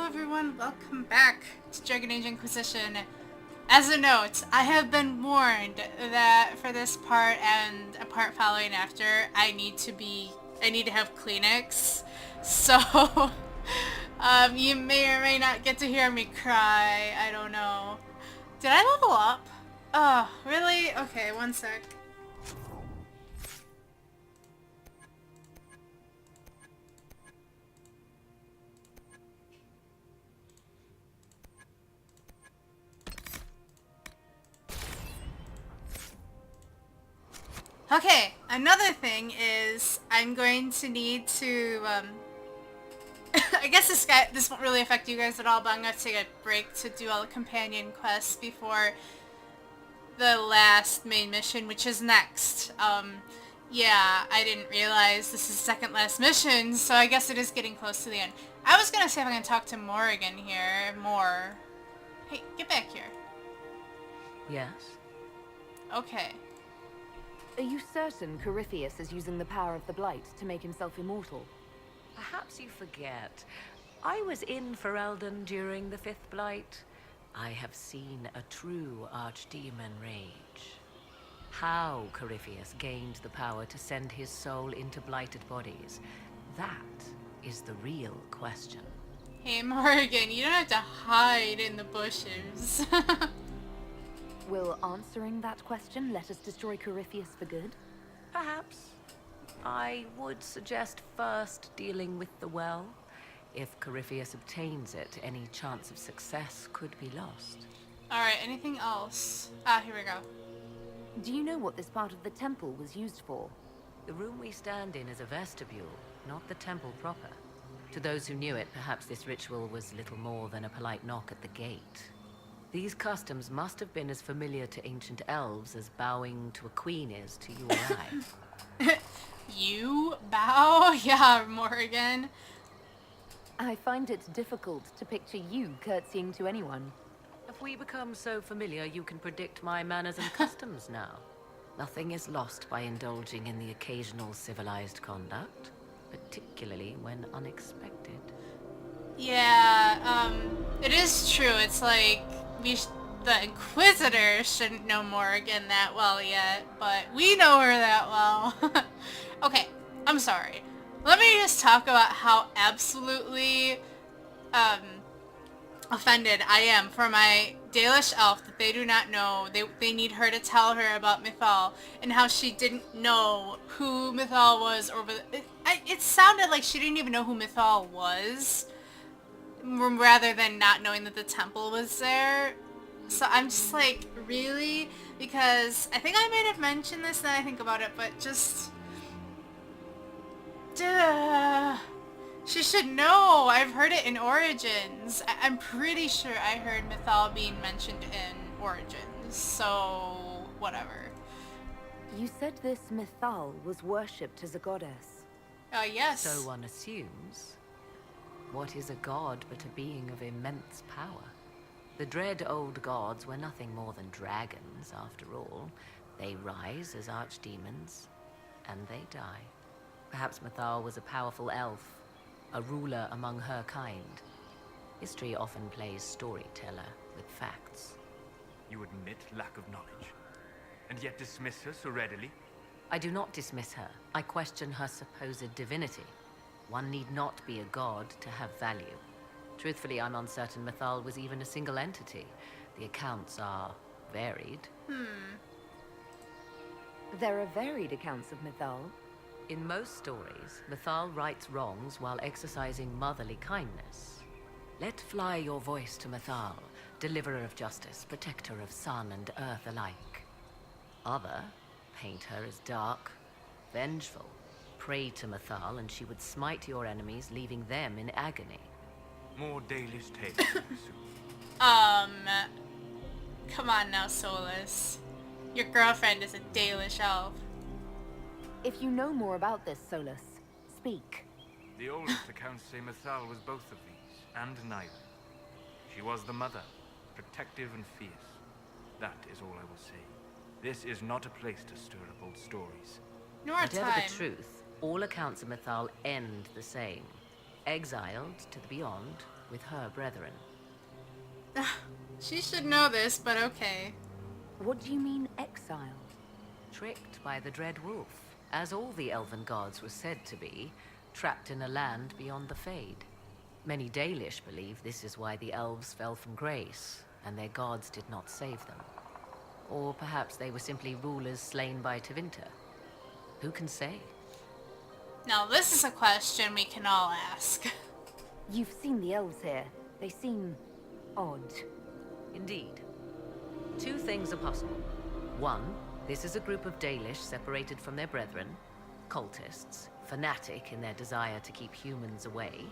everyone, welcome back to Dragon Age Inquisition. As a note, I have been warned that for this part and a part following after, I need to have Kleenex. So, you may or may not get to hear me cry, I don't know. Did I level up? Oh, really? Okay, one sec. Okay, another thing is I'm going to need to, I guess this won't really affect you guys at all, but I'm going to take a break to do all the companion quests before the last main mission, which is next. Yeah, I didn't realize this is the second last mission, so I guess it is getting close to the end. I was going to say if I can talk to Morrigan here more. Hey, get back here. Yes? Okay. Are you certain Corypheus is using the power of the Blight to make himself immortal? Perhaps you forget. I was in Ferelden during the Fifth Blight. I have seen a true archdemon rage. How Corypheus gained the power to send his soul into blighted bodies, that is the real question. Hey Morrigan, you don't have to hide in the bushes. Will answering that question let us destroy Corypheus for good? Perhaps. I would suggest first dealing with the well. If Corypheus obtains it, any chance of success could be lost. Alright, anything else? Ah, here we go. Do you know what this part of the temple was used for? The room we stand in is a vestibule, not the temple proper. To those who knew it, perhaps this ritual was little more than a polite knock at the gate. These customs must have been as familiar to ancient elves as bowing to a queen is to you or I. You bow? Yeah, Morrigan. I find it difficult to picture you curtsying to anyone. If we become so familiar, you can predict my manners and customs now. Nothing is lost by indulging in the occasional civilized conduct, particularly when unexpected. Yeah, it is true. It's like, the Inquisitor shouldn't know Morrigan that well yet, but we know her that well. Okay, I'm sorry. Let me just talk about how absolutely, offended I am for my Dalish elf that they do not know. They need her to tell her about Mythal and how she didn't know who Mythal was, or it sounded like she didn't even know who Mythal was, rather than not knowing that the temple was there. So I'm just like, really? Because I think I might have mentioned this now I think about it, but just... Duh. She should know. I've heard it in Origins. I'm pretty sure I heard Mythal being mentioned in Origins, so whatever. You said this Mythal was worshipped as a goddess. Yes. So one assumes. What is a god but a being of immense power? The dread old gods were nothing more than dragons, after all. They rise as archdemons, and they die. Perhaps Mythal was a powerful elf, a ruler among her kind. History often plays storyteller with facts. You admit lack of knowledge, and yet dismiss her so readily? I do not dismiss her. I question her supposed divinity. One need not be a god to have value. Truthfully, I'm uncertain Mythal was even a single entity. The accounts are varied. There are varied accounts of Mythal. In most stories, Mythal rights wrongs while exercising motherly kindness. Let fly your voice to Mythal, deliverer of justice, protector of sun and earth alike. Other paint her as dark, vengeful. Pray to Mythal and she would smite your enemies, leaving them in agony. More Dalish tales, I assume. Come on now, Solus. Your girlfriend is a Dalish elf. If you know more about this, Solus, speak. The oldest accounts say Mythal was both of these, and neither. She was the mother, protective and fierce. That is all I will say. This is not a place to stir up old stories. Nor Whatever time. the truth, all accounts of Mythal end the same. Exiled to the beyond, with her brethren. She should know this, but okay. What do you mean, exile? Tricked by the Dread Wolf, as all the elven gods were said to be, trapped in a land beyond the Fade. Many Dalish believe this is why the elves fell from grace, and their gods did not save them. Or perhaps they were simply rulers slain by Tevinter. Who can say? Now this is a question we can all ask. You've seen the elves here. They seem odd. Indeed. Two things are possible. One, this is a group of Dalish separated from their brethren, cultists, fanatic in their desire to keep humans away.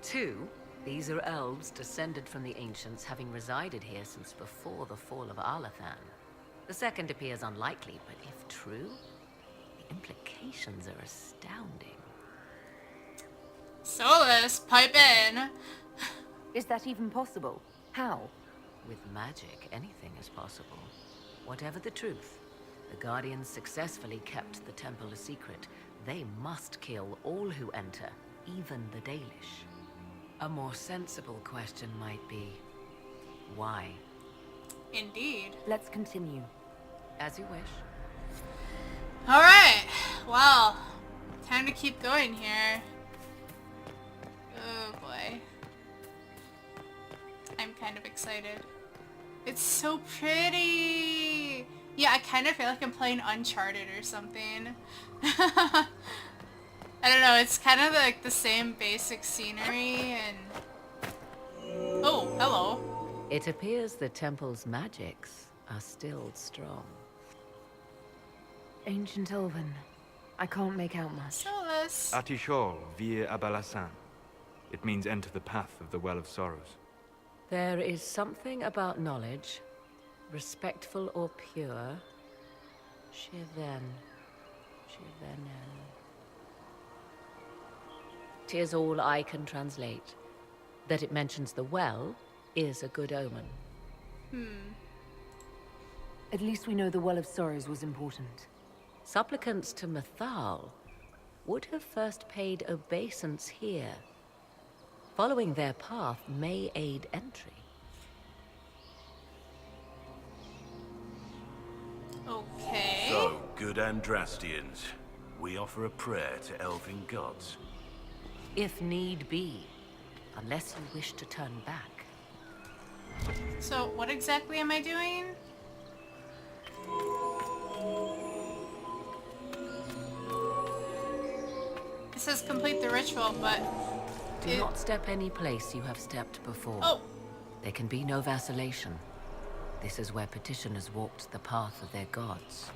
Two, these are elves descended from the ancients, having resided here since before the fall of Arlathan. The second appears unlikely, but if true, the implications are astounding. Solus, pipe in. Is that even possible? How? With magic, anything is possible. Whatever the truth, the Guardians successfully kept the temple a secret. They must kill all who enter, even the Dalish. A more sensible question might be, why? Indeed. Let's continue. As you wish. Alright, well, time to keep going here. Oh boy. I'm kind of excited. It's so pretty! Yeah, I kind of feel like I'm playing Uncharted or something. I don't know, it's kind of like the same basic scenery and... Oh, hello. It appears the temple's magics are still strong. Ancient Elven. I can't make out much. Solus. Atishol vir Abalasan. It means enter the path of the Well of Sorrows. There is something about knowledge, respectful or pure. Shiven. Shivenen. 'Tis all I can translate. That it mentions the well is a good omen. At least we know the Well of Sorrows was important. Supplicants to Mathal would have first paid obeisance here. Following their path may aid entry. Okay. So, good Andrastians, we offer a prayer to elven gods. If need be, unless you wish to turn back. So, what exactly am I doing? It says complete the ritual, but... Do not step any place you have stepped before. Oh! There can be no vacillation. This is where petitioners walked the path of their gods.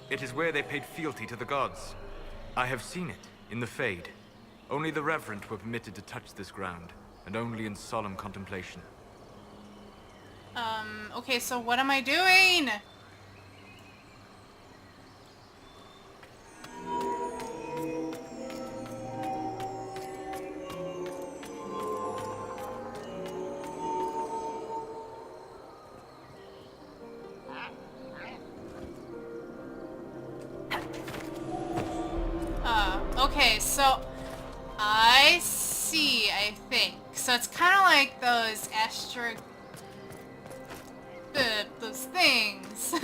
It is where they paid fealty to the gods. I have seen it, in the Fade. Only the reverent were permitted to touch this ground, and only in solemn contemplation. Okay, so what am I doing? Okay, so I see, I think. So it's kind of like those those things.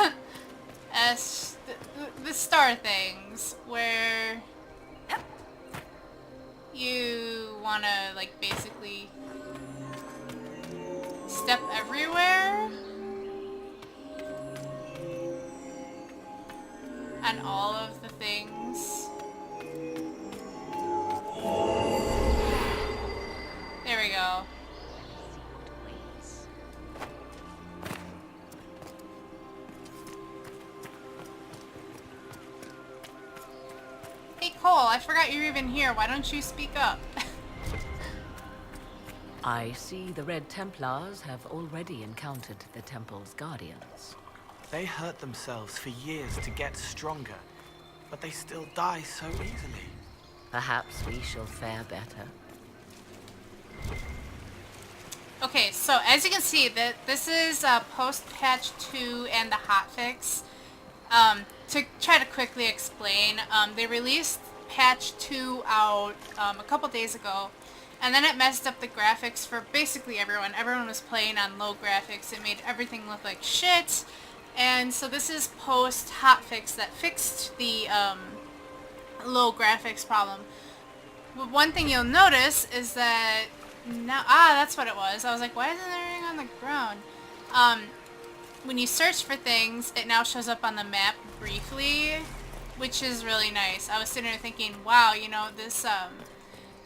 The star things, where you want to, like, basically step everywhere on all of the things. There we go. Hey Cole, I forgot you're even here. Why don't you speak up? I see the Red Templars have already encountered the temple's guardians. They hurt themselves for years to get stronger, but they still die so easily. Perhaps we shall fare better. Okay, so as you can see, this is post-patch 2 and the hotfix. To try to quickly explain, they released patch 2 out a couple days ago, And then it messed up the graphics for basically everyone. Everyone was playing on low graphics. It made everything look like shit. And so this is post hotfix that fixed the low graphics problem. But one thing you'll notice is that now, that's what it was. I was like, why isn't everything on the ground? When you search for things, it now shows up on the map briefly, which is really nice. I was sitting there thinking, wow, you know, this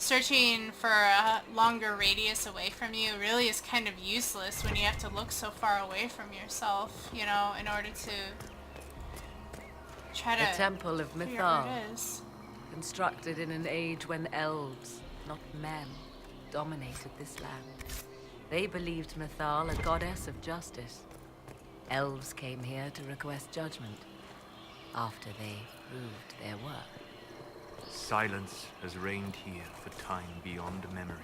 searching for a longer radius away from you really is kind of useless when you have to look so far away from yourself, you know, in order to try to The Temple of figure out Mythal, where it is. constructed in an age when elves, not men, dominated this land. They believed Mythal a goddess of justice. Elves came here to request judgment after they proved their worth. Silence has reigned here for time beyond memory.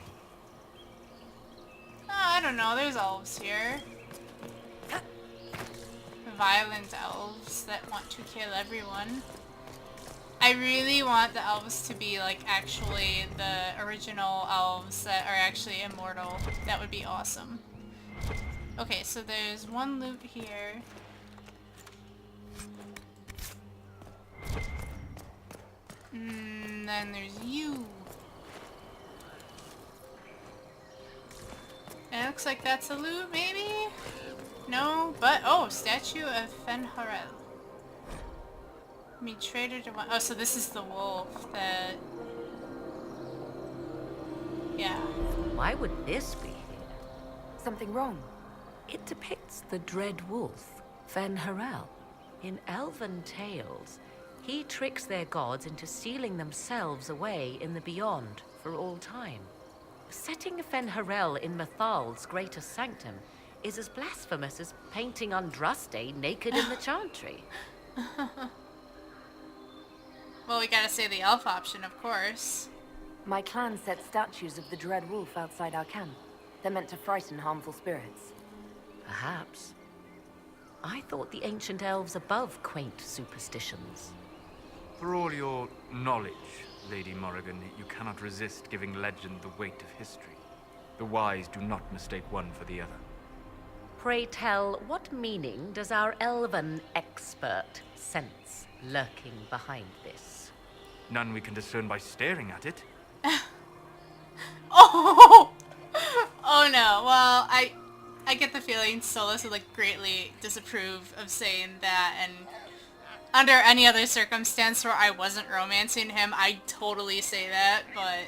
Oh, I don't know, there's elves here. Violent elves that want to kill everyone. I really want the elves to be like actually the original elves that are actually immortal. That would be awesome. Okay, so there's one loot here. Then there's you. It looks like that's a loot, maybe? No, but oh, statue of Fenharel. Me traded to one. Oh, so this is the wolf that. Yeah. Why would this be here? Something wrong? It depicts the Dread Wolf, Fenharel. In elven tales, he tricks their gods into sealing themselves away in the beyond for all time. Setting Fenharel in Mythal's greatest sanctum is as blasphemous as painting Andraste naked in the chantry. Well, we gotta say the elf option, of course. My clan set statues of the Dread Wolf outside our camp. They're meant to frighten harmful spirits. Perhaps. I thought the ancient elves above quaint superstitions. For all your knowledge, Lady Morrigan, you cannot resist giving legend the weight of history. The wise do not mistake one for the other. Pray tell, what meaning does our elven expert sense lurking behind this? None we can discern by staring at it. Oh! Oh no. Well, I get the feeling Solus would like greatly disapprove of saying that, and under any other circumstance where I wasn't romancing him, I'd totally say that, but...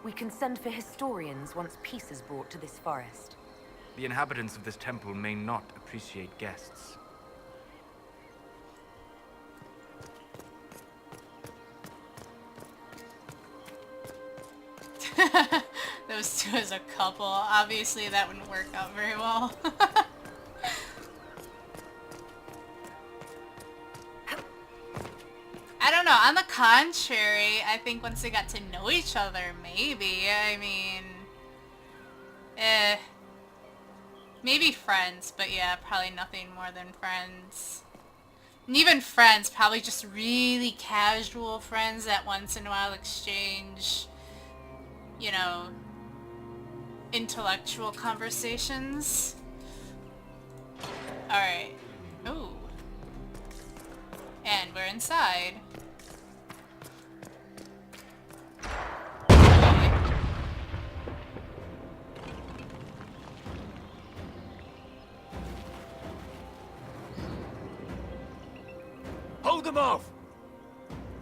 We can send for historians once peace is brought to this forest. The inhabitants of this temple may not appreciate guests. Those two as a couple, obviously that wouldn't work out very well. I don't know, on the contrary, I think once they got to know each other, maybe. I mean... Maybe friends, but yeah, probably nothing more than friends. And even friends, probably just really casual friends that once in a while exchange, you know, intellectual conversations. Alright. Ooh. And we're inside. Hold them off!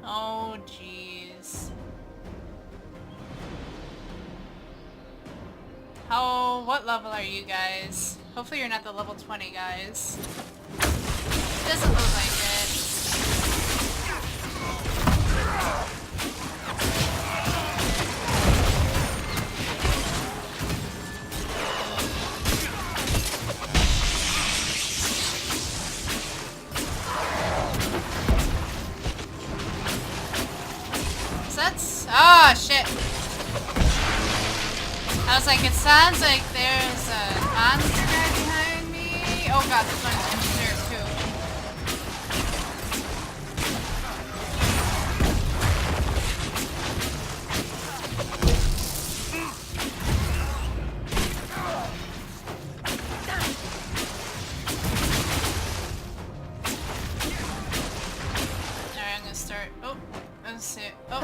Oh, jeez. What level are you guys? Hopefully you're not the level 20 guys. Doesn't look like it. So that's... Oh, shit. I was like, it sounds like there's a monster guy behind me. Oh god, there's one there too.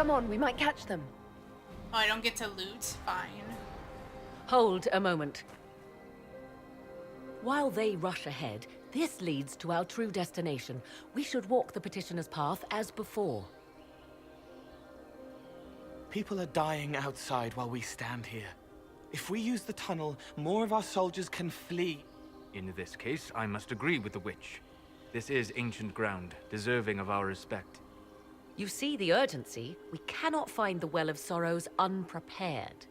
Come on, we might catch them. Oh, I don't get to loot? Fine. Hold a moment. While they rush ahead, this leads to our true destination. We should walk the petitioner's path as before. People are dying outside while we stand here. If we use the tunnel, more of our soldiers can flee. In this case, I must agree with the witch. This is ancient ground, deserving of our respect. You see the urgency? We cannot find the Well of Sorrows unprepared.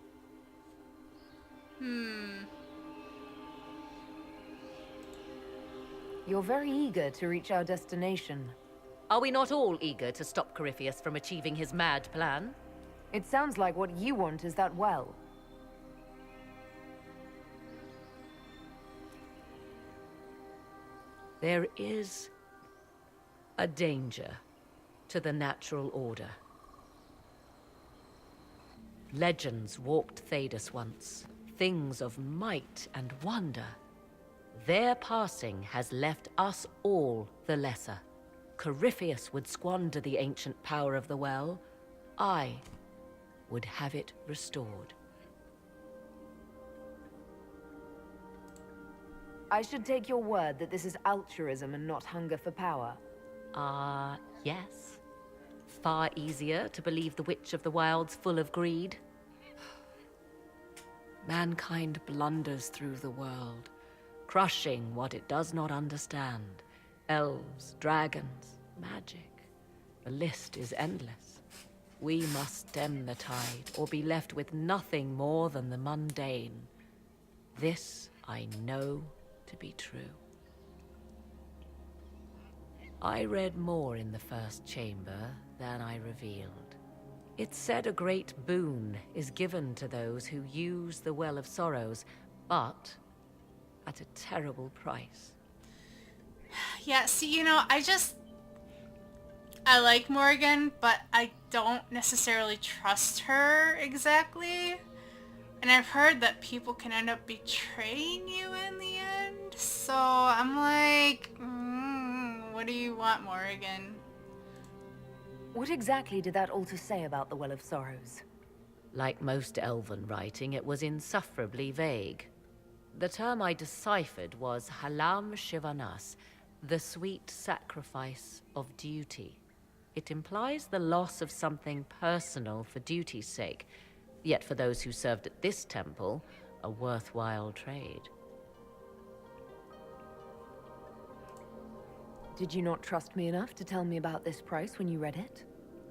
You're very eager to reach our destination. Are we not all eager to stop Corypheus from achieving his mad plan? It sounds like what you want is that well. There is a danger to the natural order. Legends walked Thedas once, things of might and wonder. Their passing has left us all the lesser. Corypheus would squander the ancient power of the well. I would have it restored. I should take your word that this is altruism and not hunger for power. Yes. Far easier to believe the Witch of the Wild's full of greed. Mankind blunders through the world, crushing what it does not understand. Elves, dragons, magic. The list is endless. We must stem the tide, or be left with nothing more than the mundane. This I know to be true. I read more in the first chamber than I revealed. It said a great boon is given to those who use the Well of Sorrows, but at a terrible price. Yeah, see, you know, I like Morgan, but I don't necessarily trust her exactly. And I've heard that people can end up betraying you in the end. So I'm like, what do you want, Morgan? What exactly did that altar say about the Well of Sorrows? Like most elven writing, it was insufferably vague. The term I deciphered was Halam Shivanas, the sweet sacrifice of duty. It implies the loss of something personal for duty's sake, yet for those who served at this temple, a worthwhile trade. Did you not trust me enough to tell me about this price when you read it?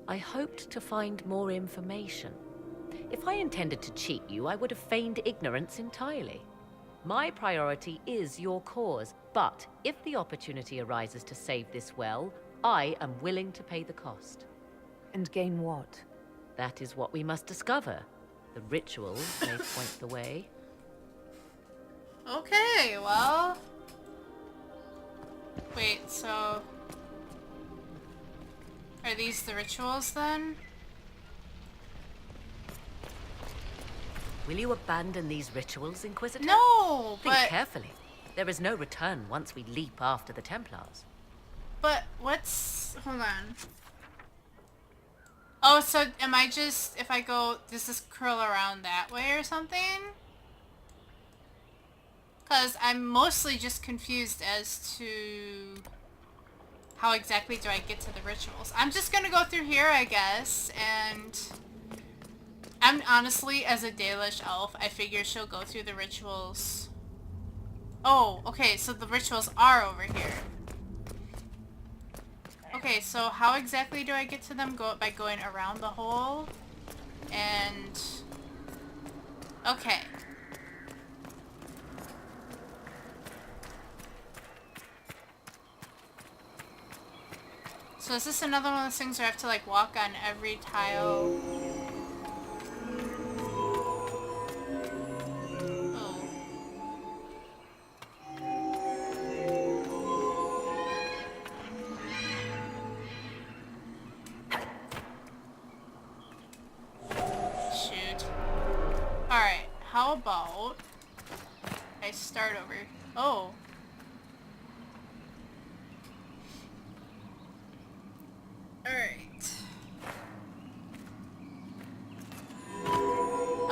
I hoped to find more information. If I intended to cheat you, I would have feigned ignorance entirely. My priority is your cause, but if the opportunity arises to save this well, I am willing to pay the cost. And gain what? That is what we must discover. The rituals may point the way. Okay, well... Wait, so... Are these the rituals then? Will you abandon these rituals, Inquisitor? No, Think but... carefully. There is no return once we leap after the Templars. But what's... Hold on. Oh, so am I just... If I go... Does this curl around that way or something? Because I'm mostly just confused as to... How exactly do I get to the rituals? I'm just gonna go through here, I guess, and... I'm honestly, as a Dalish elf, I figure she'll go through the rituals. Oh, okay, so the rituals are over here. Okay, so how exactly do I get to them? By going around the hole? And... Okay. So is this another one of those things where I have to like walk on every tile? Oh. Shoot. Alright, how about I start over? Oh. Alright.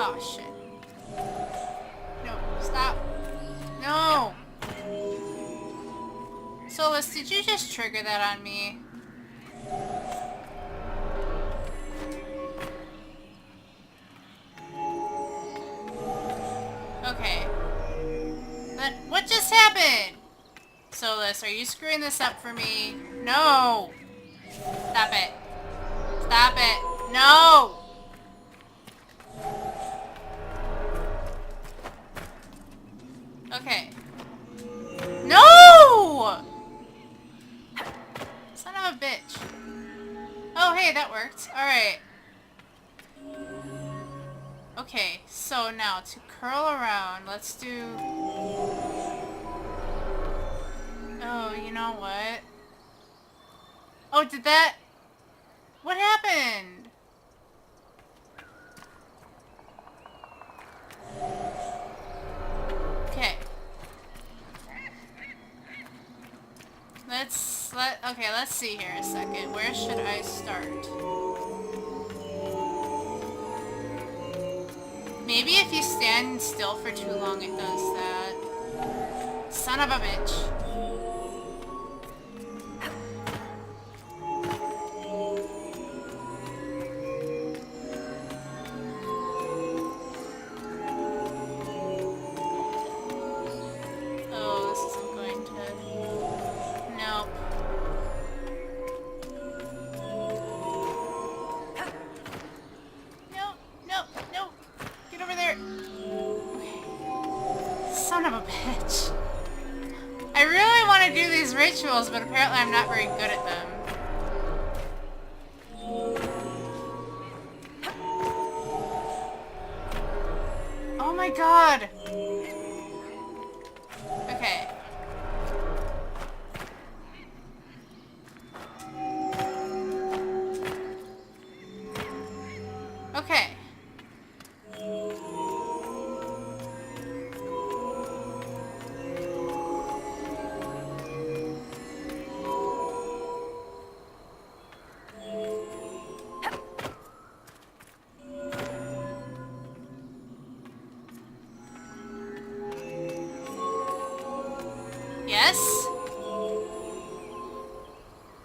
Oh, shit. No, stop. No! Solus, did you just trigger that on me? Okay. But what just happened? Solus, are you screwing this up for me? No! Stop it. Stop it. No! Okay. No! Son of a bitch. Oh, hey, that worked. Alright. Okay, so now to curl around, let's do... Oh, you know what? Oh, did that... What happened? Okay. Let's see here a second. Where should I start? Maybe if you stand still for too long it does that. Son of a bitch. Oh, this isn't going to... Nope. Nope, nope, nope. Get over there. Okay. Son of a bitch. I really want to do these rituals, but apparently I'm not very good at them. Oh my god! Okay. Okay. Yes?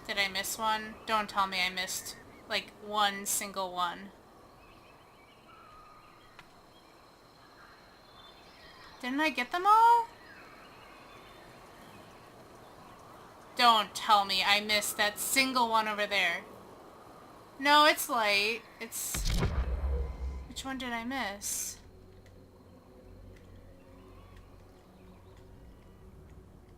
Did I miss one? Don't tell me I missed, like, one single one. Didn't I get them all? Don't tell me I missed that single one over there. No, it's light. It's... Which one did I miss?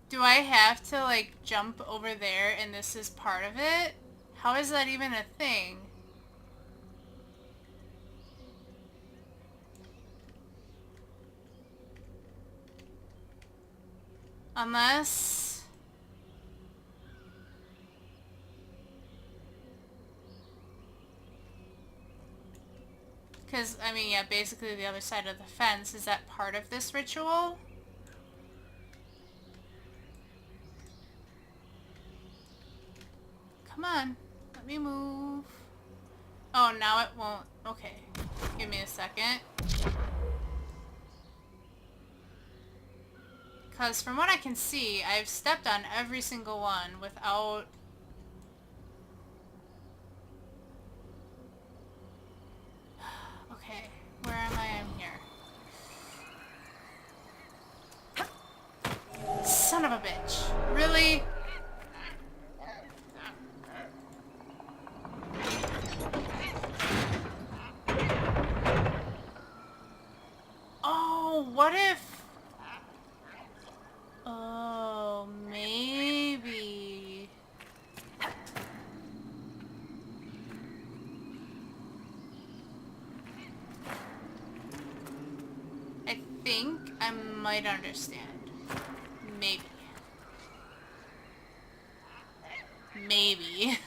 Do I have to, like, jump over there and this is part of it? How is that even a thing? Unless... Because, I mean, yeah, basically the other side of the fence. Is that part of this ritual? Come on. Let me move. Oh, now it won't. Okay. Give me a second. Because from what I can see, I've stepped on every single one without... Okay. Where am I? I'm here. Son of a bitch. Really? Oh, what if... Oh, maybe... I think I might understand. Maybe. Maybe.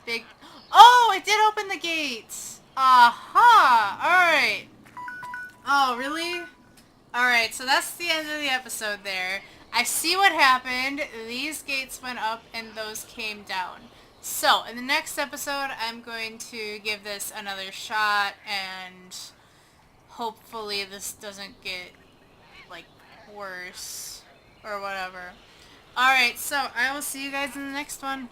Big... Oh, it did open the gates! Aha! Alright. Oh, really? Alright, so that's the end of the episode there. I see what happened. These gates went up and those came down. So, in the next episode, I'm going to give this another shot, and hopefully this doesn't get, like, worse, or whatever. Alright, so I will see you guys in the next one.